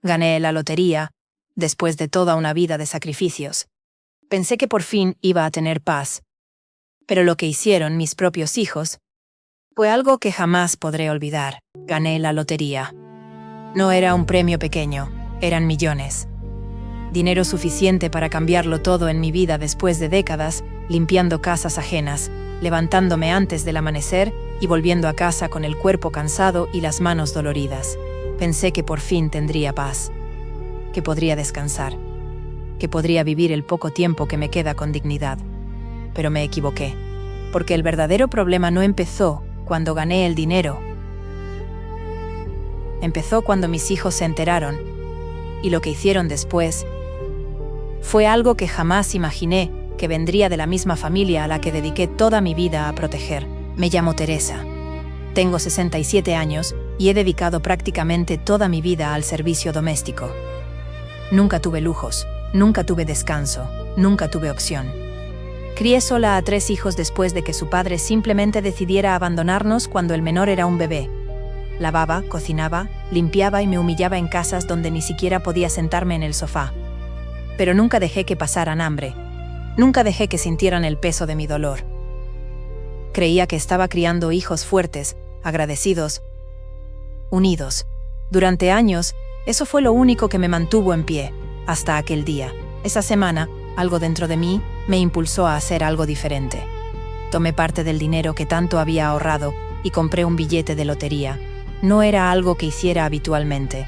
Gané la lotería, después de toda una vida de sacrificios. Pensé que por fin iba a tener paz. Pero lo que hicieron mis propios hijos fue algo que jamás podré olvidar. Gané la lotería. No era un premio pequeño, eran millones. Dinero suficiente para cambiarlo todo en mi vida después de décadas, limpiando casas ajenas, levantándome antes del amanecer y volviendo a casa con el cuerpo cansado y las manos doloridas. Pensé que por fin tendría paz, que podría descansar, que podría vivir el poco tiempo que me queda con dignidad. Pero me equivoqué, porque el verdadero problema no empezó cuando gané el dinero. Empezó cuando mis hijos se enteraron, y lo que hicieron después fue algo que jamás imaginé que vendría de la misma familia a la que dediqué toda mi vida a proteger. Me llamo Teresa. Tengo 67 años y he dedicado prácticamente toda mi vida al servicio doméstico. Nunca tuve lujos, nunca tuve descanso, nunca tuve opción. Crié sola a 3 hijos después de que su padre simplemente decidiera abandonarnos cuando el menor era un bebé. Lavaba, cocinaba, limpiaba y me humillaba en casas donde ni siquiera podía sentarme en el sofá. Pero nunca dejé que pasaran hambre. Nunca dejé que sintieran el peso de mi dolor. Creía que estaba criando hijos fuertes, agradecidos, unidos. Durante años, eso fue lo único que me mantuvo en pie, hasta aquel día. Esa semana, algo dentro de mí me impulsó a hacer algo diferente. Tomé parte del dinero que tanto había ahorrado y compré un billete de lotería. No era algo que hiciera habitualmente.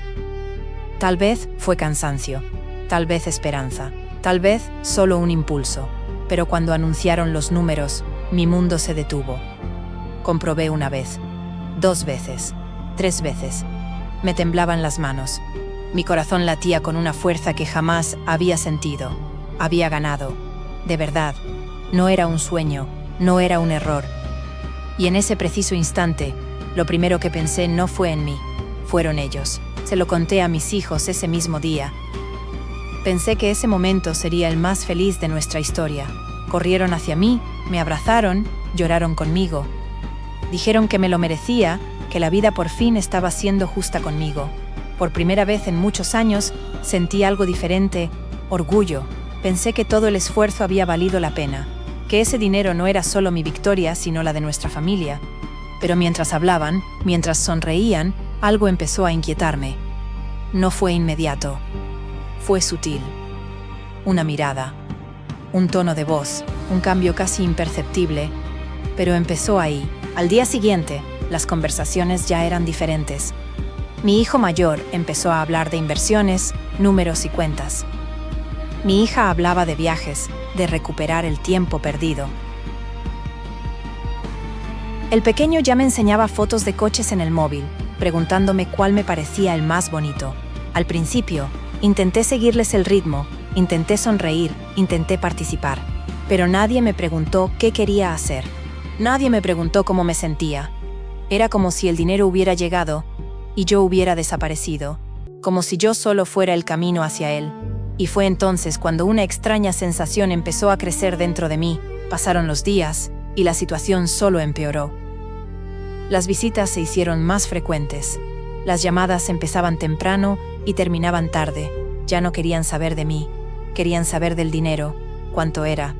Tal vez fue cansancio, tal vez esperanza, tal vez solo un impulso. Pero cuando anunciaron los números, mi mundo se detuvo. Comprobé 1 vez, 2 veces, 3 veces. Me temblaban las manos. Mi corazón latía con una fuerza que jamás había sentido. Había ganado. De verdad. No era un sueño, no era un error. Y en ese preciso instante, lo primero que pensé no fue en mí, fueron ellos. Se lo conté a mis hijos ese mismo día. Pensé que ese momento sería el más feliz de nuestra historia. Corrieron hacia mí, me abrazaron, lloraron conmigo. Dijeron que me lo merecía, que la vida por fin estaba siendo justa conmigo. Por primera vez en muchos años, sentí algo diferente, orgullo. Pensé que todo el esfuerzo había valido la pena, que ese dinero no era solo mi victoria, sino la de nuestra familia. Pero mientras hablaban, mientras sonreían, algo empezó a inquietarme. No fue inmediato. Fue sutil. Una mirada, un tono de voz, un cambio casi imperceptible, pero empezó ahí. Al día siguiente, las conversaciones ya eran diferentes. Mi hijo mayor empezó a hablar de inversiones, números y cuentas. Mi hija hablaba de viajes, de recuperar el tiempo perdido. El pequeño ya me enseñaba fotos de coches en el móvil, preguntándome cuál me parecía el más bonito. Al principio, intenté seguirles el ritmo, intenté sonreír, intenté participar. Pero nadie me preguntó qué quería hacer. Nadie me preguntó cómo me sentía. Era como si el dinero hubiera llegado y yo hubiera desaparecido, como si yo solo fuera el camino hacia él. Y fue entonces cuando una extraña sensación empezó a crecer dentro de mí. Pasaron los días y la situación solo empeoró. Las visitas se hicieron más frecuentes. Las llamadas empezaban temprano y terminaban tarde. Ya no querían saber de mí. Querían saber del dinero, cuánto era,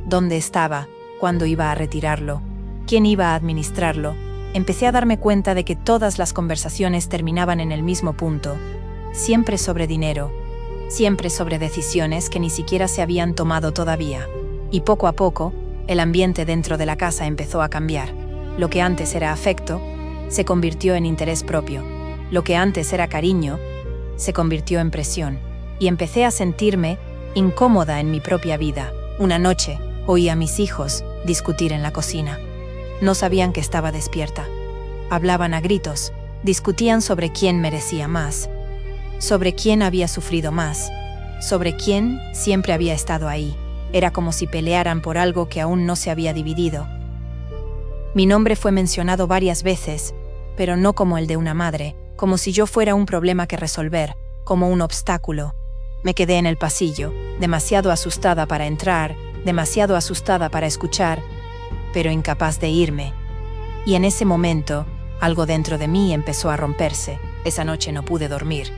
dónde estaba, cuándo iba a retirarlo, quién iba a administrarlo. Empecé a darme cuenta de que todas las conversaciones terminaban en el mismo punto. Siempre sobre dinero. Siempre sobre decisiones que ni siquiera se habían tomado todavía. Y poco a poco, el ambiente dentro de la casa empezó a cambiar. Lo que antes era afecto, se convirtió en interés propio. Lo que antes era cariño, se convirtió en presión. Y empecé a sentirme incómoda en mi propia vida. Una noche, oí a mis hijos discutir en la cocina. No sabían que estaba despierta. Hablaban a gritos, discutían sobre quién merecía más, sobre quién había sufrido más, sobre quién siempre había estado ahí. Era como si pelearan por algo que aún no se había dividido. Mi nombre fue mencionado varias veces, pero no como el de una madre, como si yo fuera un problema que resolver, como un obstáculo. Me quedé en el pasillo, demasiado asustada para entrar, demasiado asustada para escuchar, pero incapaz de irme. Y en ese momento, algo dentro de mí empezó a romperse. Esa noche no pude dormir.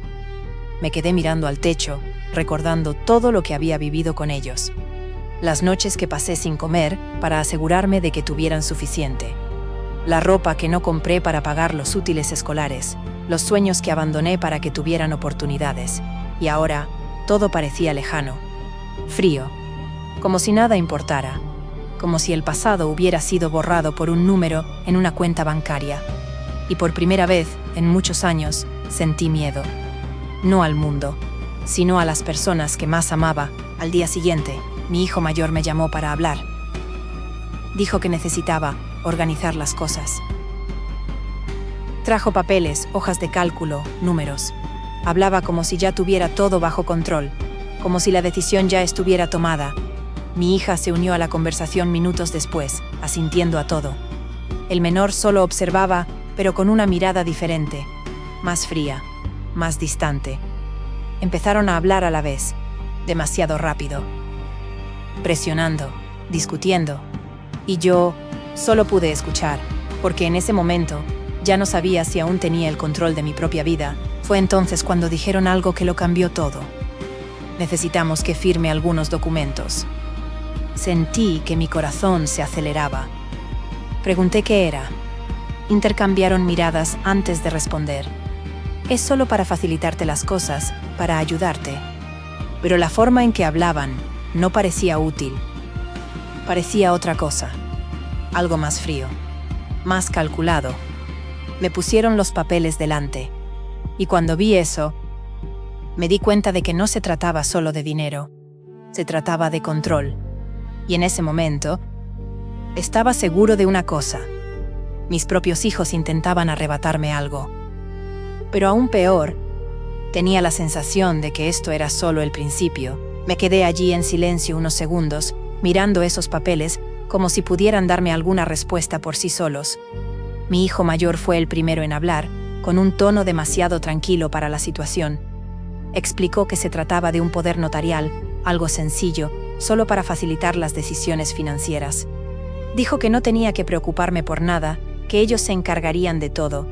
Me quedé mirando al techo, recordando todo lo que había vivido con ellos. Las noches que pasé sin comer para asegurarme de que tuvieran suficiente. La ropa que no compré para pagar los útiles escolares, los sueños que abandoné para que tuvieran oportunidades. Y ahora, todo parecía lejano. Frío. Como si nada importara. Como si el pasado hubiera sido borrado por un número en una cuenta bancaria. Y por primera vez, en muchos años, sentí miedo. No al mundo, sino a las personas que más amaba. Al día siguiente, mi hijo mayor me llamó para hablar. Dijo que necesitaba organizar las cosas. Trajo papeles, hojas de cálculo, números. Hablaba como si ya tuviera todo bajo control, como si la decisión ya estuviera tomada. Mi hija se unió a la conversación minutos después, asintiendo a todo. El menor solo observaba, pero con una mirada diferente, más fría, más distante. Empezaron a hablar a la vez, demasiado rápido, presionando, discutiendo. Y yo solo pude escuchar, porque en ese momento ya no sabía si aún tenía el control de mi propia vida. Fue entonces cuando dijeron algo que lo cambió todo. Necesitamos que firme algunos documentos. Sentí que mi corazón se aceleraba. Pregunté qué era. Intercambiaron miradas antes de responder. Es solo para facilitarte las cosas, para ayudarte. Pero la forma en que hablaban no parecía útil. Parecía otra cosa. Algo más frío, más calculado. Me pusieron los papeles delante. Y cuando vi eso, me di cuenta de que no se trataba solo de dinero. Se trataba de control. Y en ese momento, estaba seguro de una cosa. Mis propios hijos intentaban arrebatarme algo. Pero aún peor, tenía la sensación de que esto era solo el principio. Me quedé allí en silencio unos segundos, mirando esos papeles, como si pudieran darme alguna respuesta por sí solos. Mi hijo mayor fue el primero en hablar, con un tono demasiado tranquilo para la situación. Explicó que se trataba de un poder notarial, algo sencillo, solo para facilitar las decisiones financieras. Dijo que no tenía que preocuparme por nada, que ellos se encargarían de todo.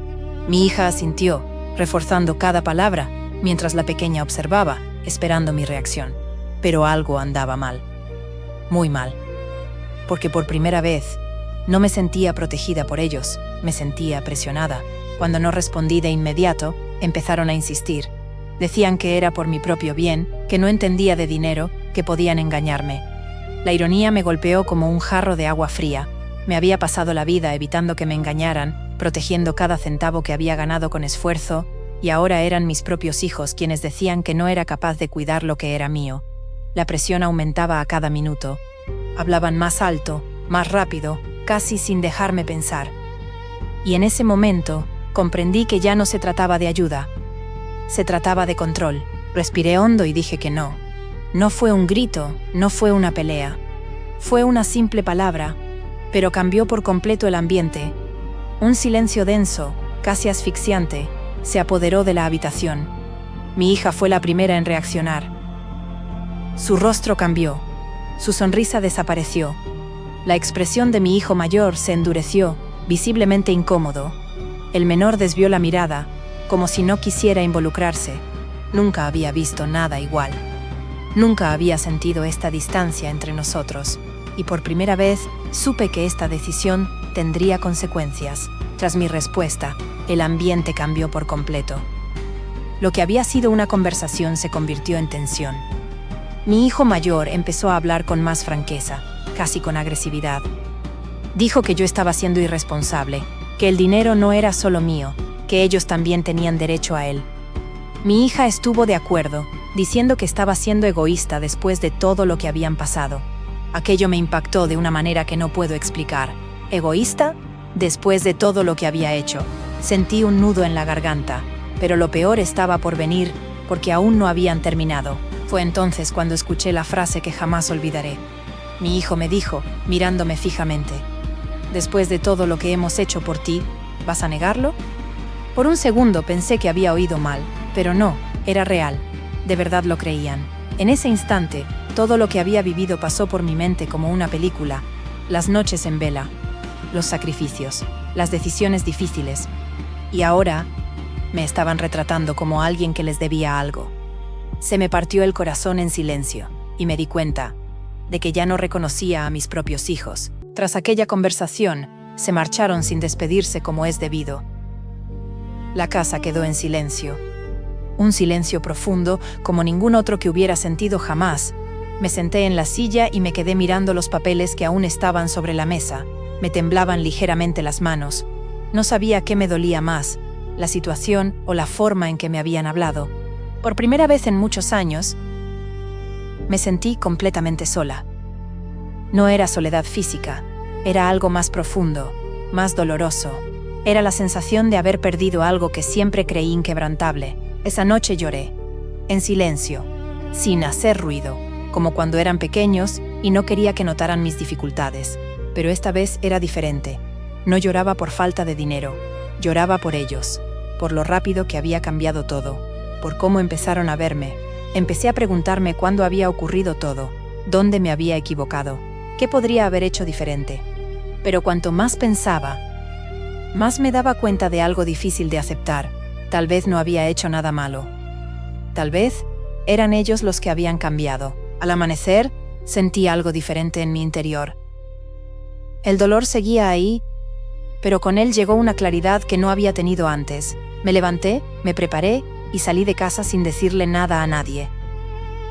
Mi hija asintió, reforzando cada palabra, mientras la pequeña observaba, esperando mi reacción. Pero algo andaba mal. Muy mal. Porque por primera vez, no me sentía protegida por ellos, me sentía presionada. Cuando no respondí de inmediato, empezaron a insistir. Decían que era por mi propio bien, que no entendía de dinero, que podían engañarme. La ironía me golpeó como un jarro de agua fría. Me había pasado la vida evitando que me engañaran, protegiendo cada centavo que había ganado con esfuerzo, y ahora eran mis propios hijos quienes decían que no era capaz de cuidar lo que era mío. La presión aumentaba a cada minuto. Hablaban más alto, más rápido, casi sin dejarme pensar. Y en ese momento, comprendí que ya no se trataba de ayuda. Se trataba de control. Respiré hondo y dije que no. No fue un grito, no fue una pelea. Fue una simple palabra, pero cambió por completo el ambiente. Un silencio denso, casi asfixiante, se apoderó de la habitación. Mi hija fue la primera en reaccionar. Su rostro cambió. Su sonrisa desapareció. La expresión de mi hijo mayor se endureció, visiblemente incómodo. El menor desvió la mirada, como si no quisiera involucrarse. Nunca había visto nada igual. Nunca había sentido esta distancia entre nosotros, y por primera vez supe que esta decisión tendría consecuencias. Tras mi respuesta, el ambiente cambió por completo. Lo que había sido una conversación se convirtió en tensión. Mi hijo mayor empezó a hablar con más franqueza, casi con agresividad. Dijo que yo estaba siendo irresponsable, que el dinero no era solo mío, que ellos también tenían derecho a él. Mi hija estuvo de acuerdo, diciendo que estaba siendo egoísta después de todo lo que habían pasado. Aquello me impactó de una manera que no puedo explicar. ¿Egoísta? Después de todo lo que había hecho. Sentí un nudo en la garganta, pero lo peor estaba por venir, porque aún no habían terminado. Fue entonces cuando escuché la frase que jamás olvidaré. Mi hijo me dijo, mirándome fijamente: «Después de todo lo que hemos hecho por ti, ¿vas a negarlo?». Por un segundo pensé que había oído mal, pero no, era real. De verdad lo creían. En ese instante, todo lo que había vivido pasó por mi mente como una película. Las noches en vela, los sacrificios, las decisiones difíciles. Y ahora, me estaban retratando como alguien que les debía algo. Se me partió el corazón en silencio, y me di cuenta de que ya no reconocía a mis propios hijos. Tras aquella conversación, se marcharon sin despedirse como es debido. La casa quedó en silencio. Un silencio profundo, como ningún otro que hubiera sentido jamás. Me senté en la silla y me quedé mirando los papeles que aún estaban sobre la mesa. Me temblaban ligeramente las manos. No sabía qué me dolía más, la situación o la forma en que me habían hablado. Por primera vez en muchos años, me sentí completamente sola. No era soledad física, era algo más profundo, más doloroso. Era la sensación de haber perdido algo que siempre creí inquebrantable. Esa noche lloré, en silencio, sin hacer ruido, como cuando eran pequeños y no quería que notaran mis dificultades. Pero esta vez era diferente. No lloraba por falta de dinero, lloraba por ellos, por lo rápido que había cambiado todo, por cómo empezaron a verme. Empecé a preguntarme cuándo había ocurrido todo, dónde me había equivocado, qué podría haber hecho diferente. Pero cuanto más pensaba, más me daba cuenta de algo difícil de aceptar. Tal vez no había hecho nada malo. Tal vez eran ellos los que habían cambiado. Al amanecer, sentí algo diferente en mi interior. El dolor seguía ahí, pero con él llegó una claridad que no había tenido antes. Me levanté, me preparé y salí de casa sin decirle nada a nadie.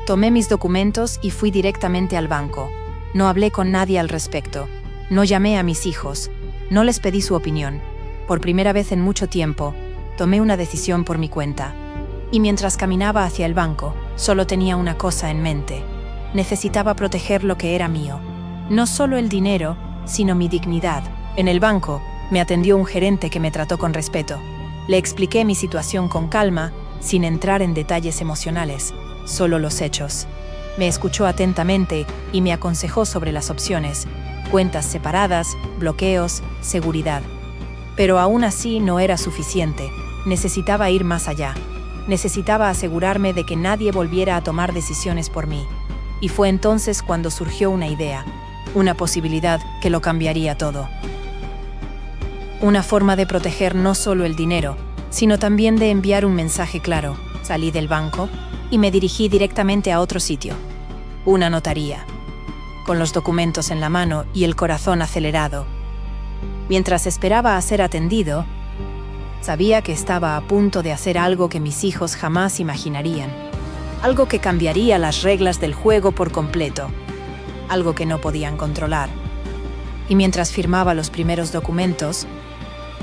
Tomé mis documentos y fui directamente al banco. No hablé con nadie al respecto. No llamé a mis hijos. No les pedí su opinión. Por primera vez en mucho tiempo, tomé una decisión por mi cuenta. Y mientras caminaba hacia el banco, solo tenía una cosa en mente. Necesitaba proteger lo que era mío. No solo el dinero, sino mi dignidad. En el banco, me atendió un gerente que me trató con respeto. Le expliqué mi situación con calma, sin entrar en detalles emocionales, solo los hechos. Me escuchó atentamente y me aconsejó sobre las opciones: cuentas separadas, bloqueos, seguridad. Pero aún así no era suficiente. Necesitaba ir más allá. Necesitaba asegurarme de que nadie volviera a tomar decisiones por mí. Y fue entonces cuando surgió una idea, una posibilidad que lo cambiaría todo. Una forma de proteger no solo el dinero, sino también de enviar un mensaje claro. Salí del banco y me dirigí directamente a otro sitio, una notaría, con los documentos en la mano y el corazón acelerado. Mientras esperaba a ser atendido, sabía que estaba a punto de hacer algo que mis hijos jamás imaginarían, algo que cambiaría las reglas del juego por completo, algo que no podían controlar. Y mientras firmaba los primeros documentos,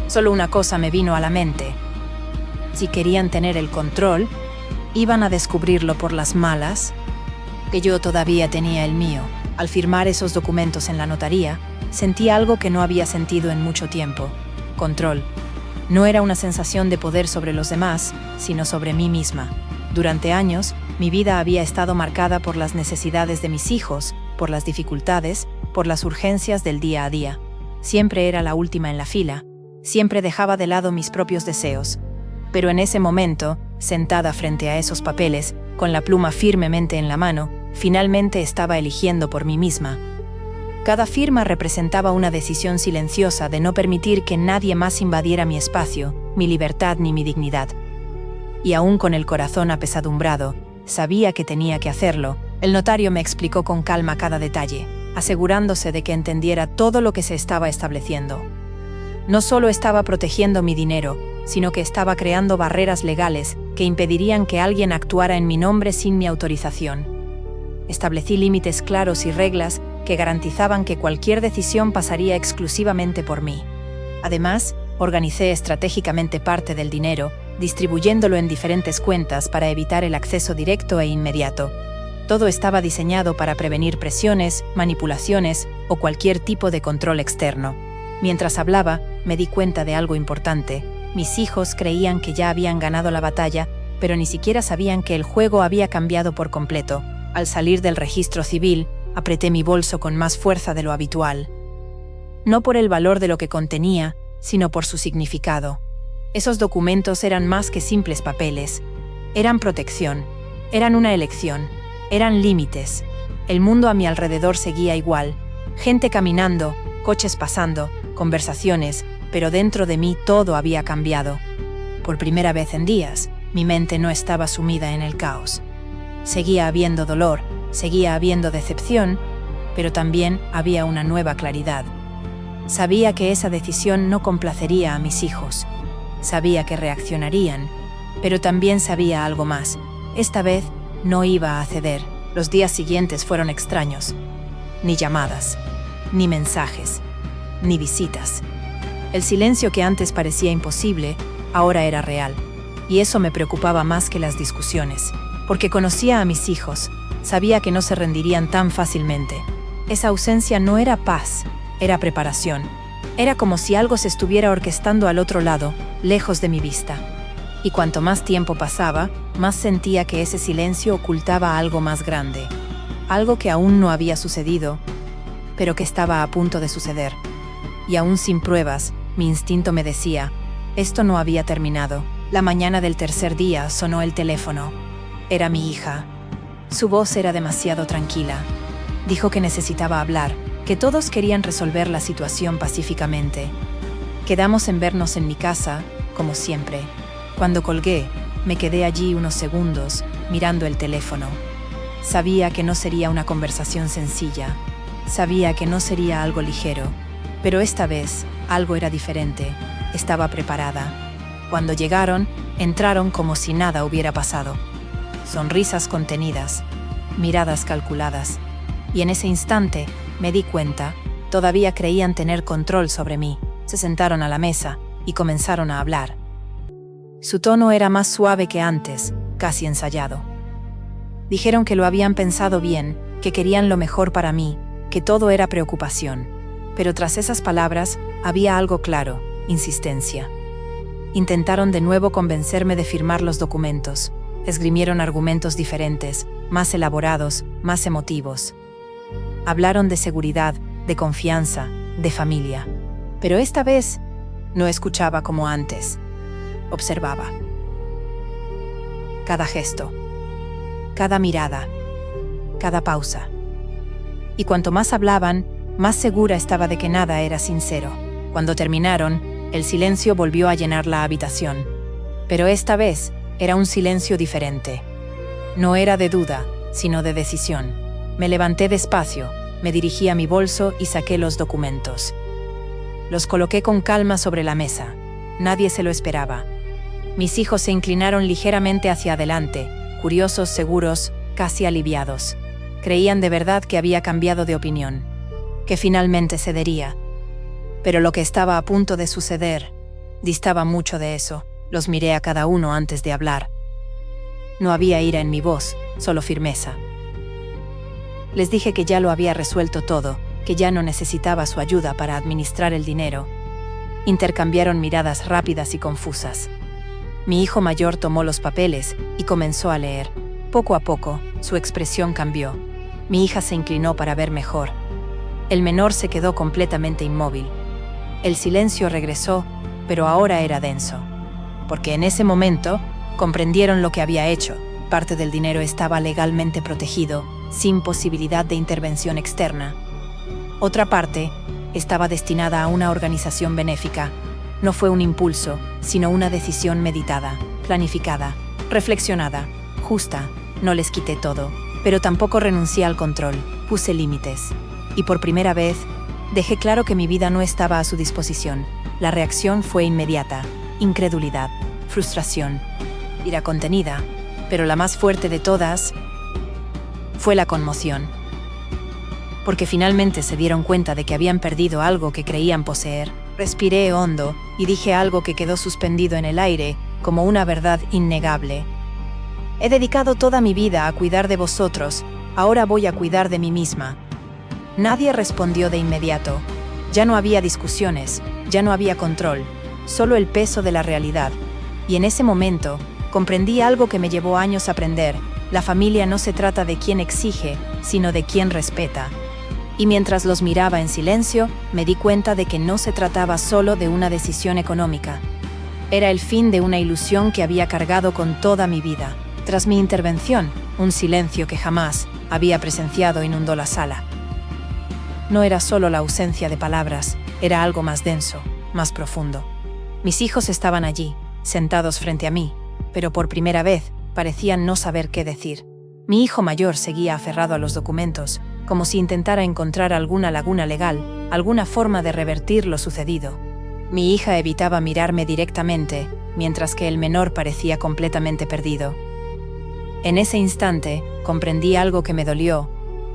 solo una cosa me vino a la mente: si querían tener el control, iban a descubrirlo por las malas, que yo todavía tenía el mío. Al firmar esos documentos en la notaría, sentí algo que no había sentido en mucho tiempo: control. No era una sensación de poder sobre los demás, sino sobre mí misma. Durante años, mi vida había estado marcada por las necesidades de mis hijos, por las dificultades, por las urgencias del día a día. Siempre era la última en la fila, siempre dejaba de lado mis propios deseos. Pero en ese momento, sentada frente a esos papeles, con la pluma firmemente en la mano, finalmente estaba eligiendo por mí misma. Cada firma representaba una decisión silenciosa de no permitir que nadie más invadiera mi espacio, mi libertad ni mi dignidad. Y aún con el corazón apesadumbrado, sabía que tenía que hacerlo. El notario me explicó con calma cada detalle, asegurándose de que entendiera todo lo que se estaba estableciendo. No solo estaba protegiendo mi dinero, sino que estaba creando barreras legales que impedirían que alguien actuara en mi nombre sin mi autorización. Establecí límites claros y reglas que garantizaban que cualquier decisión pasaría exclusivamente por mí. Además, organicé estratégicamente parte del dinero, distribuyéndolo en diferentes cuentas para evitar el acceso directo e inmediato. Todo estaba diseñado para prevenir presiones, manipulaciones o cualquier tipo de control externo. Mientras hablaba, me di cuenta de algo importante. Mis hijos creían que ya habían ganado la batalla, pero ni siquiera sabían que el juego había cambiado por completo. Al salir del registro civil, apreté mi bolso con más fuerza de lo habitual. No por el valor de lo que contenía, sino por su significado. Esos documentos eran más que simples papeles. Eran protección, eran una elección, eran límites. El mundo a mi alrededor seguía igual. Gente caminando, coches pasando, conversaciones, pero dentro de mí todo había cambiado. Por primera vez en días, mi mente no estaba sumida en el caos. Seguía habiendo dolor, seguía habiendo decepción, pero también había una nueva claridad. Sabía que esa decisión no complacería a mis hijos. Sabía que reaccionarían, pero también sabía algo más. Esta vez no iba a ceder. Los días siguientes fueron extraños. Ni llamadas, ni mensajes, ni visitas. El silencio que antes parecía imposible, ahora era real. Y eso me preocupaba más que las discusiones, porque conocía a mis hijos, sabía que no se rendirían tan fácilmente. Esa ausencia no era paz, era preparación. Era como si algo se estuviera orquestando al otro lado, lejos de mi vista. Y cuanto más tiempo pasaba, más sentía que ese silencio ocultaba algo más grande. Algo que aún no había sucedido, pero que estaba a punto de suceder. Y aún sin pruebas, mi instinto me decía, esto no había terminado. La mañana del tercer día sonó el teléfono. Era mi hija. Su voz era demasiado tranquila. Dijo que necesitaba hablar, que todos querían resolver la situación pacíficamente. Quedamos en vernos en mi casa, como siempre. Cuando colgué, me quedé allí unos segundos, mirando el teléfono. Sabía que no sería una conversación sencilla. Sabía que no sería algo ligero. Pero esta vez, algo era diferente. Estaba preparada. Cuando llegaron, entraron como si nada hubiera pasado. Sonrisas contenidas, miradas calculadas. Y en ese instante, me di cuenta, todavía creían tener control sobre mí. Se sentaron a la mesa y comenzaron a hablar. Su tono era más suave que antes, casi ensayado. Dijeron que lo habían pensado bien, que querían lo mejor para mí, que todo era preocupación. Pero tras esas palabras, había algo claro, insistencia. Intentaron de nuevo convencerme de firmar los documentos. Esgrimieron argumentos diferentes, más elaborados, más emotivos. Hablaron de seguridad, de confianza, de familia. Pero esta vez no escuchaba como antes. Observaba. Cada gesto, cada mirada, cada pausa. Y cuanto más hablaban, más segura estaba de que nada era sincero. Cuando terminaron, el silencio volvió a llenar la habitación. Pero esta vez era un silencio diferente. No era de duda, sino de decisión. Me levanté despacio, me dirigí a mi bolso y saqué los documentos. Los coloqué con calma sobre la mesa. Nadie se lo esperaba. Mis hijos se inclinaron ligeramente hacia adelante, curiosos, seguros, casi aliviados. Creían de verdad que había cambiado de opinión, que finalmente cedería. Pero lo que estaba a punto de suceder distaba mucho de eso. Los miré a cada uno antes de hablar. No había ira en mi voz, solo firmeza. Les dije que ya lo había resuelto todo, que ya no necesitaba su ayuda para administrar el dinero. Intercambiaron miradas rápidas y confusas. Mi hijo mayor tomó los papeles y comenzó a leer. Poco a poco, su expresión cambió. Mi hija se inclinó para ver mejor. El menor se quedó completamente inmóvil. El silencio regresó, pero ahora era denso. Porque en ese momento, comprendieron lo que había hecho. Parte del dinero estaba legalmente protegido, sin posibilidad de intervención externa. Otra parte estaba destinada a una organización benéfica. No fue un impulso, sino una decisión meditada, planificada, reflexionada, justa. No les quité todo, pero tampoco renuncié al control. Puse límites. Y por primera vez, dejé claro que mi vida no estaba a su disposición. La reacción fue inmediata. Incredulidad, frustración, ira contenida, pero la más fuerte de todas fue la conmoción. Porque finalmente se dieron cuenta de que habían perdido algo que creían poseer. Respiré hondo y dije algo que quedó suspendido en el aire, como una verdad innegable. He dedicado toda mi vida a cuidar de vosotros, ahora voy a cuidar de mí misma. Nadie respondió de inmediato. Ya no había discusiones, ya no había control. Solo el peso de la realidad. Y en ese momento, comprendí algo que me llevó años aprender. La familia no se trata de quien exige, sino de quien respeta. Y mientras los miraba en silencio, me di cuenta de que no se trataba solo de una decisión económica. Era el fin de una ilusión que había cargado con toda mi vida. Tras mi intervención, un silencio que jamás había presenciado inundó la sala. No era solo la ausencia de palabras, era algo más denso, más profundo. Mis hijos estaban allí, sentados frente a mí, pero por primera vez parecían no saber qué decir. Mi hijo mayor seguía aferrado a los documentos, como si intentara encontrar alguna laguna legal, alguna forma de revertir lo sucedido. Mi hija evitaba mirarme directamente, mientras que el menor parecía completamente perdido. En ese instante, comprendí algo que me dolió,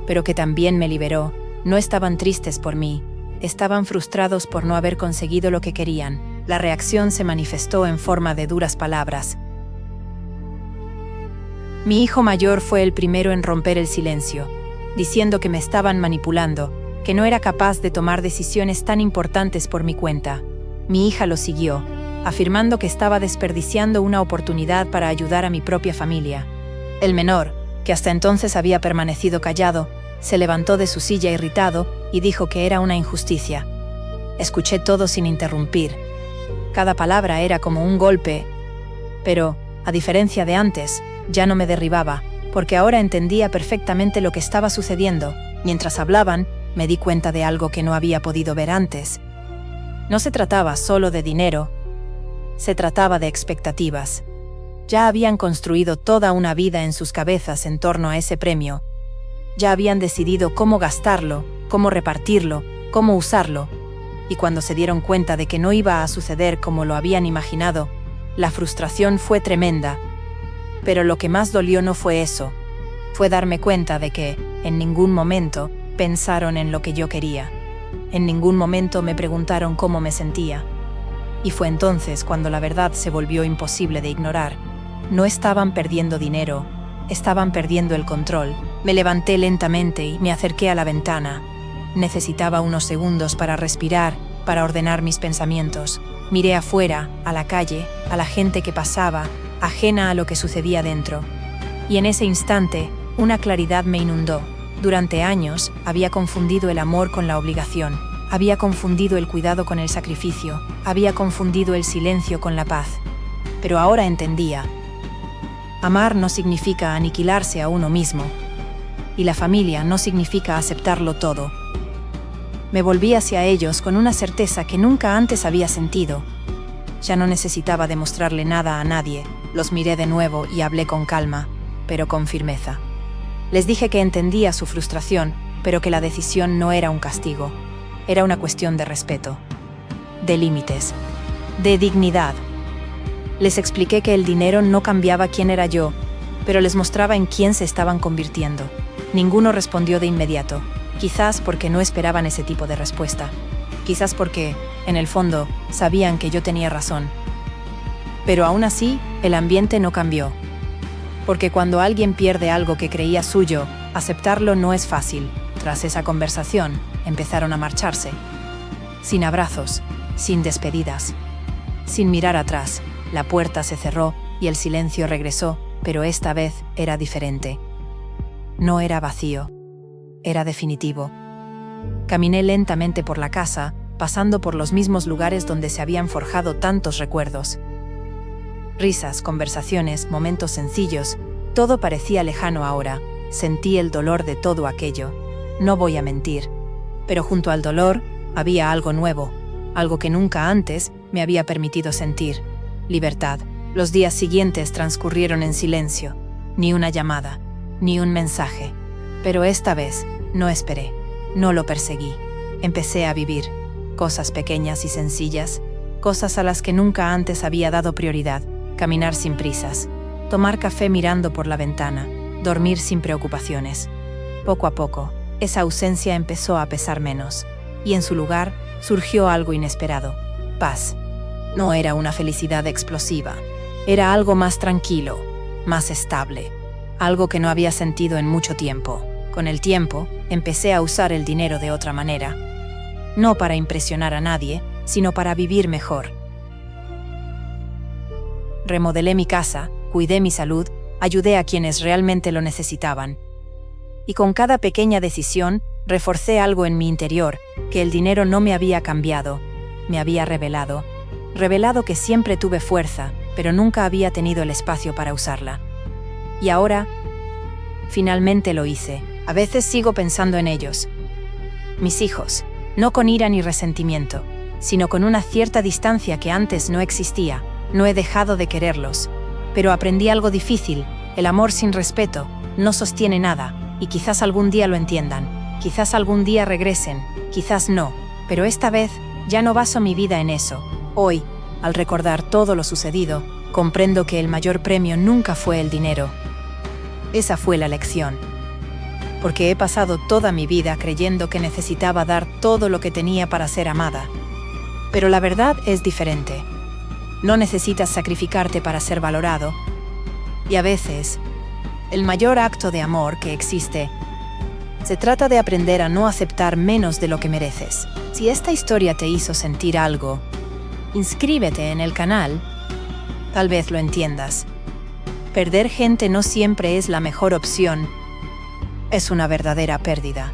pero que también me liberó. No estaban tristes por mí, estaban frustrados por no haber conseguido lo que querían. La reacción se manifestó en forma de duras palabras. Mi hijo mayor fue el primero en romper el silencio, diciendo que me estaban manipulando, que no era capaz de tomar decisiones tan importantes por mi cuenta. Mi hija lo siguió, afirmando que estaba desperdiciando una oportunidad para ayudar a mi propia familia. El menor, que hasta entonces había permanecido callado, se levantó de su silla irritado y dijo que era una injusticia. Escuché todo sin interrumpir. Cada palabra era como un golpe, pero, a diferencia de antes, ya no me derribaba, porque ahora entendía perfectamente lo que estaba sucediendo. Mientras hablaban, me di cuenta de algo que no había podido ver antes. No se trataba solo de dinero, se trataba de expectativas. Ya habían construido toda una vida en sus cabezas en torno a ese premio. Ya habían decidido cómo gastarlo, cómo repartirlo, cómo usarlo. Y cuando se dieron cuenta de que no iba a suceder como lo habían imaginado, la frustración fue tremenda. Pero lo que más dolió no fue eso. Fue darme cuenta de que, en ningún momento, pensaron en lo que yo quería. En ningún momento me preguntaron cómo me sentía. Y fue entonces cuando la verdad se volvió imposible de ignorar. No estaban perdiendo dinero, estaban perdiendo el control. Me levanté lentamente y me acerqué a la ventana. Necesitaba unos segundos para respirar, para ordenar mis pensamientos. Miré afuera, a la calle, a la gente que pasaba, ajena a lo que sucedía dentro. Y en ese instante, una claridad me inundó. Durante años, había confundido el amor con la obligación. Había confundido el cuidado con el sacrificio. Había confundido el silencio con la paz. Pero ahora entendía. Amar no significa aniquilarse a uno mismo. Y la familia no significa aceptarlo todo. Me volví hacia ellos con una certeza que nunca antes había sentido. Ya no necesitaba demostrarle nada a nadie. Los miré de nuevo y hablé con calma, pero con firmeza. Les dije que entendía su frustración, pero que la decisión no era un castigo. Era una cuestión de respeto, de límites, de dignidad. Les expliqué que el dinero no cambiaba quién era yo, pero les mostraba en quién se estaban convirtiendo. Ninguno respondió de inmediato, quizás porque no esperaban ese tipo de respuesta. Quizás porque, en el fondo, sabían que yo tenía razón. Pero aún así, el ambiente no cambió. Porque cuando alguien pierde algo que creía suyo, aceptarlo no es fácil. Tras esa conversación, empezaron a marcharse. Sin abrazos, sin despedidas. Sin mirar atrás, la puerta se cerró y el silencio regresó, pero esta vez era diferente. No era vacío. Era definitivo. Caminé lentamente por la casa, pasando por los mismos lugares donde se habían forjado tantos recuerdos. Risas, conversaciones, momentos sencillos, todo parecía lejano ahora. Sentí el dolor de todo aquello. No voy a mentir. Pero junto al dolor, había algo nuevo, algo que nunca antes me había permitido sentir. Libertad. Los días siguientes transcurrieron en silencio. Ni una llamada, ni un mensaje. Pero esta vez, no esperé. No lo perseguí. Empecé a vivir. Cosas pequeñas y sencillas, cosas a las que nunca antes había dado prioridad. Caminar sin prisas, tomar café mirando por la ventana, dormir sin preocupaciones. Poco a poco, esa ausencia empezó a pesar menos, y en su lugar surgió algo inesperado: paz. No era una felicidad explosiva, era algo más tranquilo, más estable, algo que no había sentido en mucho tiempo. Con el tiempo, empecé a usar el dinero de otra manera, no para impresionar a nadie, sino para vivir mejor. Remodelé mi casa, cuidé mi salud, ayudé a quienes realmente lo necesitaban. Y con cada pequeña decisión, reforcé algo en mi interior, que el dinero no me había cambiado, me había revelado. Revelado que siempre tuve fuerza, pero nunca había tenido el espacio para usarla. Y ahora, finalmente lo hice. A veces sigo pensando en ellos. Mis hijos, no con ira ni resentimiento, sino con una cierta distancia que antes no existía. No he dejado de quererlos, pero aprendí algo difícil, El amor sin respeto no sostiene nada, y quizás algún día lo entiendan, quizás algún día regresen, quizás no, pero esta vez ya no baso mi vida en eso. Hoy, al recordar todo lo sucedido, comprendo que el mayor premio nunca fue el dinero. Esa fue la lección. Porque he pasado toda mi vida creyendo que necesitaba dar todo lo que tenía para ser amada. Pero la verdad es diferente. No necesitas sacrificarte para ser valorado. Y a veces, el mayor acto de amor que existe se trata de aprender a no aceptar menos de lo que mereces. Si esta historia te hizo sentir algo, inscríbete en el canal. Tal vez lo entiendas. Perder gente no siempre es la mejor opción. Es una verdadera pérdida.